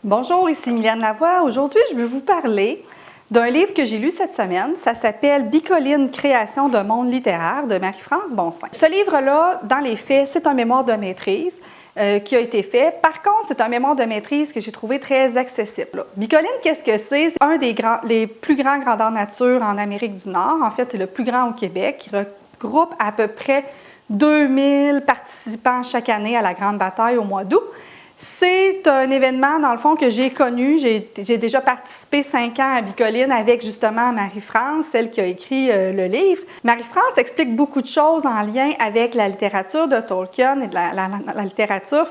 Bonjour, ici Mylène Lavoie. Aujourd'hui, je veux vous parler d'un livre que j'ai lu cette semaine. Ça s'appelle « Bicoline, création d'un monde littéraire » de Marie-France Bonsaint. Ce livre-là, dans les faits, c'est un mémoire de maîtrise qui a été fait. Par contre, c'est un mémoire de maîtrise que j'ai trouvé très accessible. Bicoline, qu'est-ce que c'est? C'est un des plus grands grandeurs nature en Amérique du Nord. En fait, c'est le plus grand au Québec. Il regroupe à peu près 2000 participants chaque année à la Grande Bataille au mois d'août. C'est un événement, dans le fond, que j'ai connu. J'ai déjà participé 5 ans à Bicoline avec, justement, Marie-France, celle qui a écrit le livre. Marie-France explique beaucoup de choses en lien avec la littérature de Tolkien et de la littérature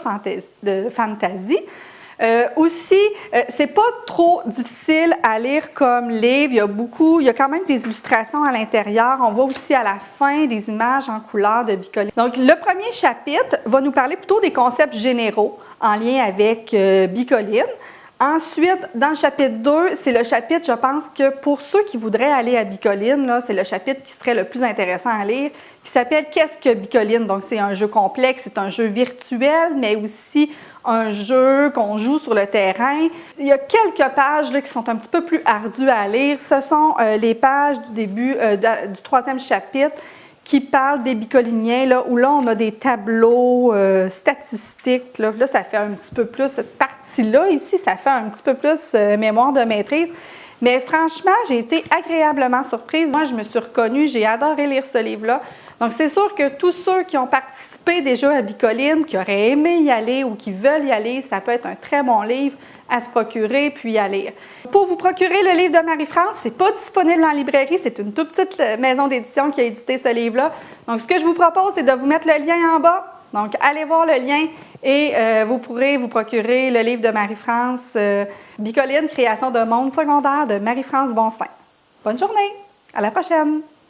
de fantasy. Aussi, c'est pas trop difficile à lire comme livre. Il y a quand même des illustrations à l'intérieur. On voit aussi à la fin des images en couleur de Bicoline. Donc, le premier chapitre va nous parler plutôt des concepts généraux en lien avec Bicoline. Ensuite, dans le chapitre 2, c'est le chapitre, je pense que pour ceux qui voudraient aller à Bicoline, c'est le chapitre qui serait le plus intéressant à lire, qui s'appelle « Qu'est-ce que Bicoline ?» Donc, c'est un jeu complexe, c'est un jeu virtuel, mais aussi un jeu qu'on joue sur le terrain. Il y a quelques pages là, qui sont un petit peu plus ardues à lire. Ce sont les pages du début du 3e chapitre qui parlent des bicoliniens, là, où là, on a des tableaux statistiques. Là, ça fait un petit peu plus, cette partie-là, ici, ça fait un petit peu plus mémoire de maîtrise. Mais franchement, j'ai été agréablement surprise. Moi, je me suis reconnue, j'ai adoré lire ce livre-là. Donc, c'est sûr que tous ceux qui ont participé déjà à Bicoline, qui auraient aimé y aller ou qui veulent y aller, ça peut être un très bon livre à se procurer puis à lire. Pour vous procurer le livre de Marie-France, c'est pas disponible en librairie, c'est une toute petite maison d'édition qui a édité ce livre-là. Donc, ce que je vous propose, c'est de vous mettre le lien en bas. Donc, allez voir le lien et vous pourrez vous procurer le livre de Marie-France, Bicoline, création d'un monde secondaire de Marie-France Bonsaint. Bonne journée! À la prochaine!